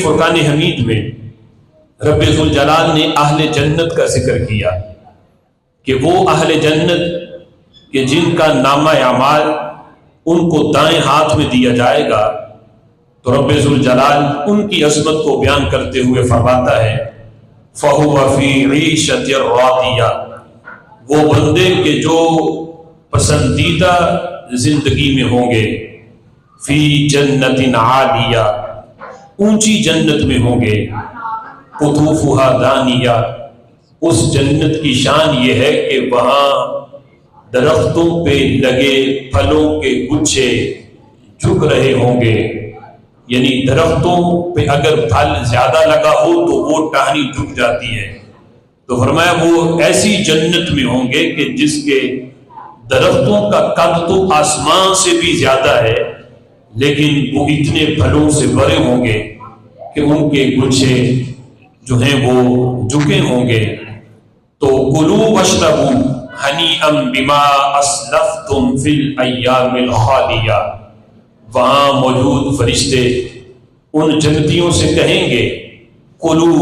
فرقان حمید میں رب ذوالجلال نے اہل جنت کا ذکر کیا کہ وہ اہل جنت کہ جن کا نامہ اعمال ان کو دائیں ہاتھ میں دیا جائے گا، تو رب ذوالجلال ان کی عظمت کو بیان کرتے ہوئے فرماتا ہے فَهُوَ فِي عِيشَةٍ رَاضِيَةٍ، وہ بندے کہ جو پسندیدہ زندگی میں ہوں گے، فی جنت عالیہ، اونچی جنت میں ہوں گے، قطوفہا دانیہ، اس جنت کی شان یہ ہے کہ وہاں درختوں پہ لگے پھلوں کے گچھے جھک رہے ہوں گے، یعنی درختوں پہ اگر پھل زیادہ لگا ہو تو وہ ٹہنی جھک جاتی ہے، تو فرمایا وہ ایسی جنت میں ہوں گے کہ جس کے درختوں کا قد تو آسمان سے بھی زیادہ ہے، لیکن وہ اتنے پھلوں سے بھرے ہوں گے کہ ان کے گچھے جو ہیں وہ جھکے ہوں گے۔ تو کلوا واشربوا ہنیئا بما اسلفتم فی الایام الخالیہ، وہاں موجود فرشتے ان جنتیوں سے کہیں گے کلو،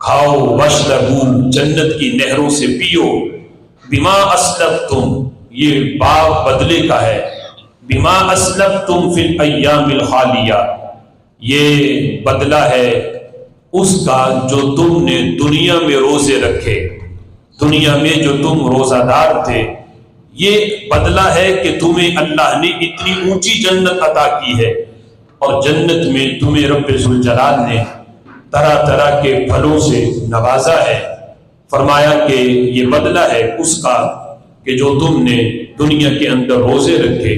کھاؤ، واشربوا، جنت کی نہروں سے پیو، بما اسلفتم، یہ باب بدلے کا ہے، بما اسلفتم فی الایام الخالیہ، یہ بدلہ ہے اس کا جو تم نے دنیا میں روزے رکھے، دنیا میں جو تم روزہ دار تھے، یہ بدلہ ہے کہ تمہیں اللہ نے اتنی اونچی جنت عطا کی ہے، اور جنت میں تمہیں رب ذوالجلال نے طرح طرح کے پھلوں سے نوازا ہے۔ فرمایا کہ یہ بدلہ ہے اس کا کہ جو تم نے دنیا کے اندر روزے رکھے۔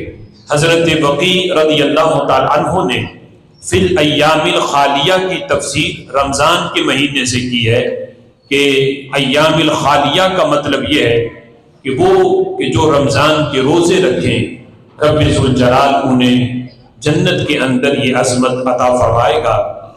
حضرت بقی رضی اللہ تعالی عنہ نے فی الایام الخالیہ کی تفسیر رمضان کے مہینے سے کی ہے کہ ایام الخالیہ کا مطلب یہ ہے کہ وہ کہ جو رمضان کے روزے رکھیں، رب ذوالجلال انہیں جنت کے اندر یہ عظمت عطا فرمائے گا۔